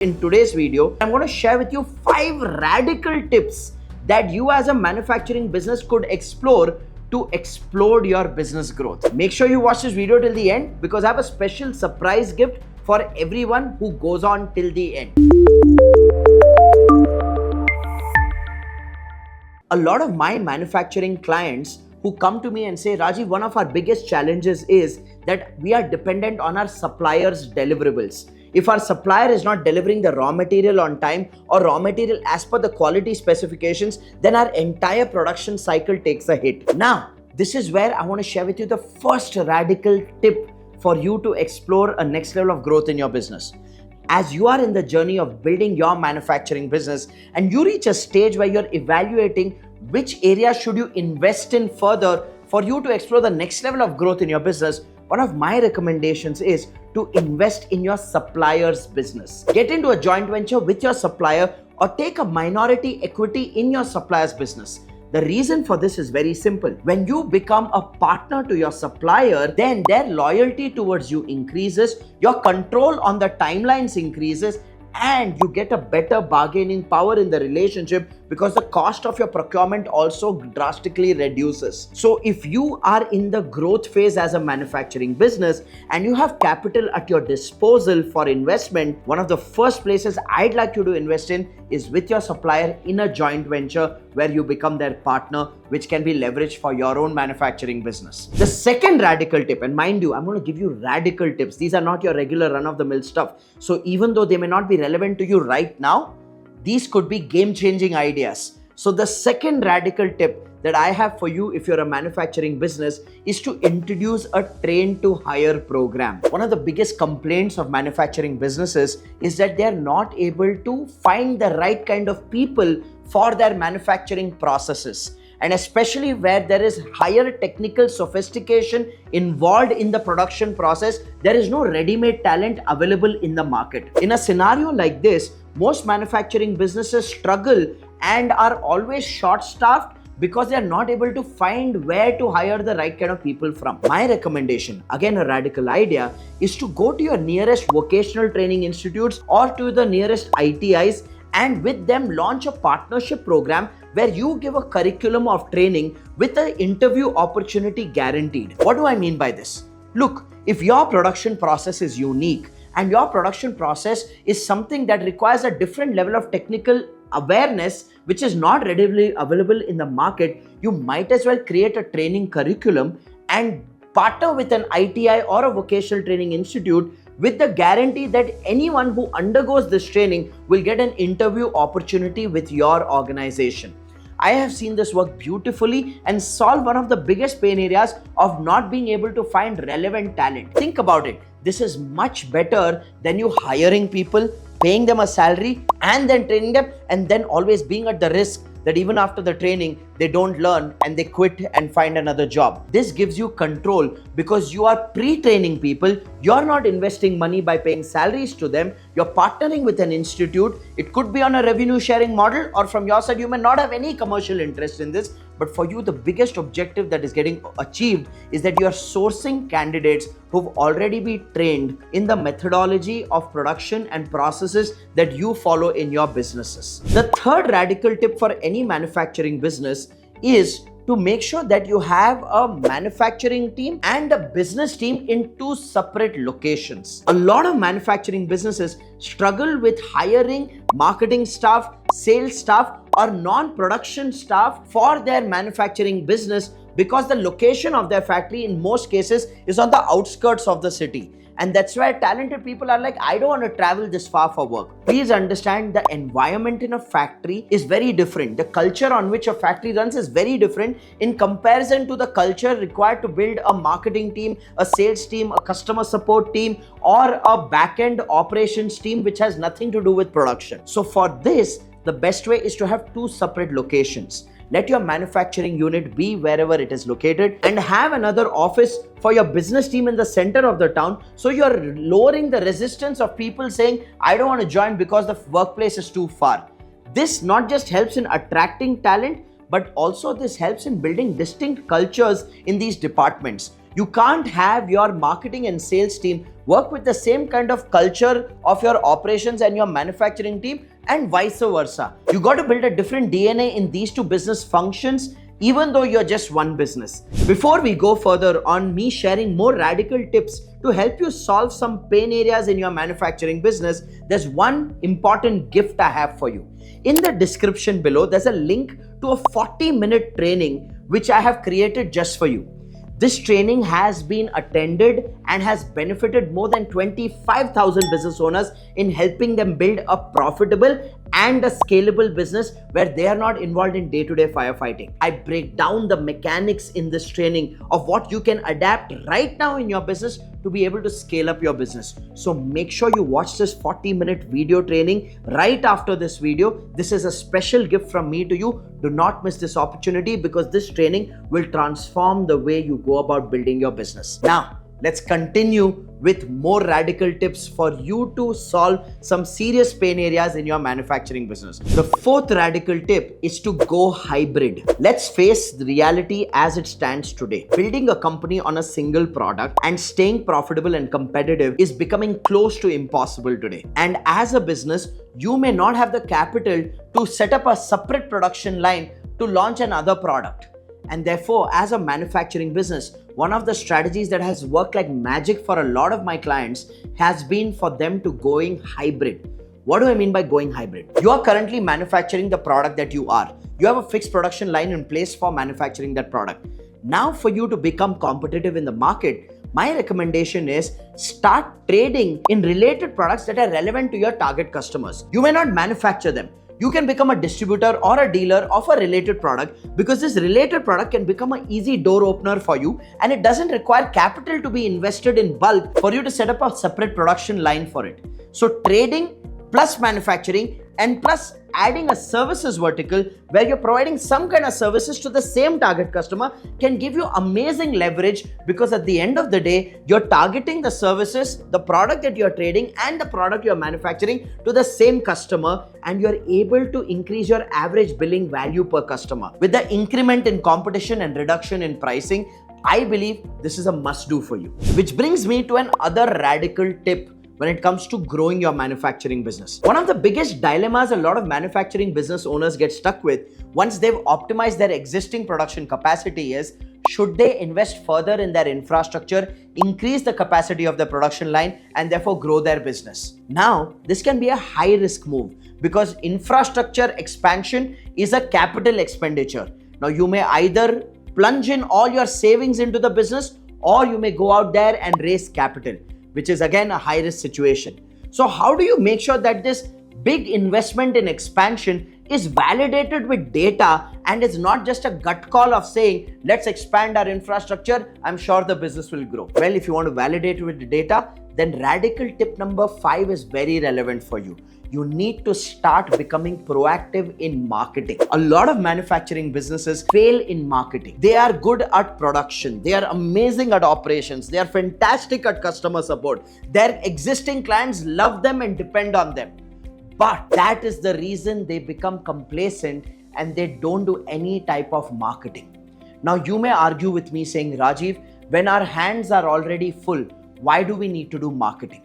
In today's video, I'm going to share with you 5 radical tips that you as a manufacturing business could explore to explode your business growth. Make sure you watch this video till the end because I have a special surprise gift for everyone who goes on till the end. A lot of my manufacturing clients who come to me and say, Rajiv, one of our biggest challenges is that we are dependent on our suppliers' deliverables. If our supplier is not delivering the raw material on time or raw material as per the quality specifications, then our entire production cycle takes a hit. Now, this is where I want to share with you the first radical tip for you to explore a next level of growth in your business. As you are in the journey of building your manufacturing business and you reach a stage where you're evaluating which area should you invest in further for you to explore the next level of growth in your business, one of my recommendations is to invest in your supplier's business. Get into a joint venture with your supplier or take a minority equity in your supplier's business. The reason for this is very simple. When you become a partner to your supplier, then their loyalty towards you increases, your control on the timelines increases, and you get a better bargaining power in the relationship because the cost of your procurement also drastically reduces. So if you are in the growth phase as a manufacturing business and you have capital at your disposal for investment, one of the first places I'd like you to invest in is with your supplier in a joint venture where you become their partner, which can be leveraged for your own manufacturing business. The second radical tip, and mind you, I'm going to give you radical tips. These are not your regular run-of-the-mill stuff. So even though they may not be relevant to you right now, these could be game-changing ideas. So the second radical tip that I have for you if you're a manufacturing business is to introduce a train to hire program. One of the biggest complaints of manufacturing businesses is that they're not able to find the right kind of people for their manufacturing processes. And especially where there is higher technical sophistication involved in the production process, there is no ready-made talent available in the market. In a scenario like this, most manufacturing businesses struggle and are always short-staffed because they are not able to find where to hire the right kind of people from. My recommendation, again a radical idea, is to go to your nearest vocational training institutes or to the nearest ITIs and with them launch a partnership program where you give a curriculum of training with an interview opportunity guaranteed. What do I mean by this? Look, if your production process is unique and your production process is something that requires a different level of technical awareness which is not readily available in the market, you might as well create a training curriculum and partner with an ITI or a vocational training institute with the guarantee that anyone who undergoes this training will get an interview opportunity with your organization. I have seen this work beautifully and solve one of the biggest pain areas of not being able to find relevant talent. Think about it. This is much better than you hiring people, paying them a salary and then training them and then always being at the risk that even after the training, they don't learn and they quit and find another job. This gives you control because you are pre-training people. You're not investing money by paying salaries to them. You're partnering with an institute. It could be on a revenue sharing model, or from your side, you may not have any commercial interest in this. But for you, the biggest objective that is getting achieved is that you are sourcing candidates who've already been trained in the methodology of production and processes that you follow in your businesses. The third radical tip for any manufacturing business is to make sure that you have a manufacturing team and a business team in 2 separate locations. A lot of manufacturing businesses struggle with hiring marketing staff, sales staff, or non-production staff for their manufacturing business because the location of their factory in most cases is on the outskirts of the city. And that's why talented people are like, I don't want to travel this far for work. Please understand the environment in a factory is very different. The culture on which a factory runs is very different in comparison to the culture required to build a marketing team, a sales team, a customer support team, or a back-end operations team which has nothing to do with production. So for this, the best way is to have 2 separate locations. Let your manufacturing unit be wherever it is located and have another office for your business team in the center of the town. So you're lowering the resistance of people saying, I don't want to join because the workplace is too far. This not just helps in attracting talent, but also this helps in building distinct cultures in these departments. You can't have your marketing and sales team work with the same kind of culture of your operations and your manufacturing team, and vice versa. You got to build a different DNA in these two business functions, even though you're just one business. Before we go further on me sharing more radical tips to help you solve some pain areas in your manufacturing business, there's one important gift I have for you. In the description below, there's a link to a 40-minute training which I have created just for you. This training has been attended and has benefited more than 25,000 business owners in helping them build a profitable and a scalable business where they are not involved in day-to-day firefighting. I break down the mechanics in this training of what you can adapt right now in your business to be able to scale up your business. So make sure you watch this 40-minute video training right after this video. This is a special gift from me to you. Do not miss this opportunity because this training will transform the way you go about building your business. Now, let's continue with more radical tips for you to solve some serious pain areas in your manufacturing business. The fourth radical tip is to go hybrid. Let's face the reality as it stands today. Building a company on a single product and staying profitable and competitive is becoming close to impossible today. And as a business, you may not have the capital to set up a separate production line to launch another product. And therefore, as a manufacturing business, one of the strategies that has worked like magic for a lot of my clients has been for them to going hybrid. What do I mean by going hybrid? You are currently manufacturing the product that you are. You have a fixed production line in place for manufacturing that product. Now, for you to become competitive in the market, my recommendation is start trading in related products that are relevant to your target customers. You may not manufacture them. You can become a distributor or a dealer of a related product because this related product can become an easy door opener for you, and it doesn't require capital to be invested in bulk for you to set up a separate production line for it. So trading plus manufacturing and plus adding a services vertical where you're providing some kind of services to the same target customer can give you amazing leverage, because at the end of the day, you're targeting the services, the product that you're trading and the product you're manufacturing to the same customer, and you're able to increase your average billing value per customer. With the increment in competition and reduction in pricing, I believe this is a must-do for you. Which brings me to another radical tip when it comes to growing your manufacturing business. One of the biggest dilemmas a lot of manufacturing business owners get stuck with once they've optimized their existing production capacity is, should they invest further in their infrastructure, increase the capacity of the production line, and therefore grow their business? Now, this can be a high risk move because infrastructure expansion is a capital expenditure. Now, you may either plunge in all your savings into the business, or you may go out there and raise capital, which is again a high risk situation. So how do you make sure that this big investment in expansion is validated with data and is not just a gut call of saying, let's expand our infrastructure, I'm sure the business will grow? Well, if you want to validate it with the data, then radical tip number 5 is very relevant for you. You need to start becoming proactive in marketing. A lot of manufacturing businesses fail in marketing. They are good at production. They are amazing at operations. They are fantastic at customer support. Their existing clients love them and depend on them. But that is the reason they become complacent and they don't do any type of marketing. Now, you may argue with me saying, Rajiv, when our hands are already full, why do we need to do marketing?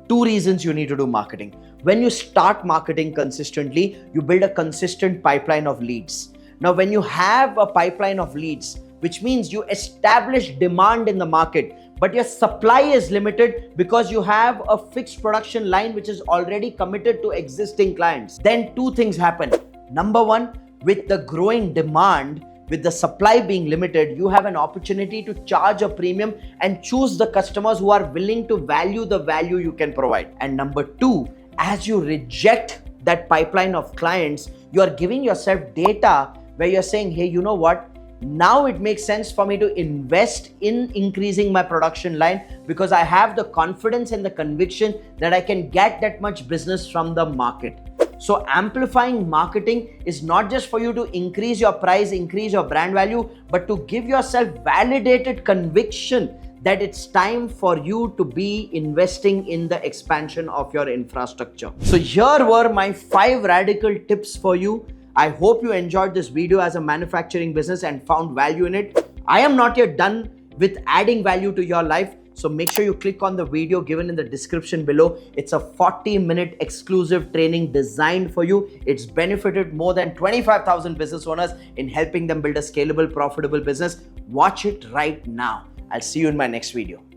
2 reasons you need to do marketing. When you start marketing consistently, you build a consistent pipeline of leads. Now, when you have a pipeline of leads, which means you establish demand in the market, but your supply is limited because you have a fixed production line which is already committed to existing clients, then 2 things happen. Number 1, with the growing demand, with the supply being limited, you have an opportunity to charge a premium and choose the customers who are willing to value the value you can provide. And number 2, as you reject that pipeline of clients, you are giving yourself data where you're saying, hey, you know what? Now it makes sense for me to invest in increasing my production line because I have the confidence and the conviction that I can get that much business from the market. So amplifying marketing is not just for you to increase your price, increase your brand value, but to give yourself validated conviction that it's time for you to be investing in the expansion of your infrastructure. So here were my 5 radical tips for you. I hope you enjoyed this video as a manufacturing business and found value in it. I am not yet done with adding value to your life. So make sure you click on the video given in the description below. It's a 40-minute exclusive training designed for you. It's benefited more than 25,000 business owners in helping them build a scalable, profitable business. Watch it right now. I'll see you in my next video.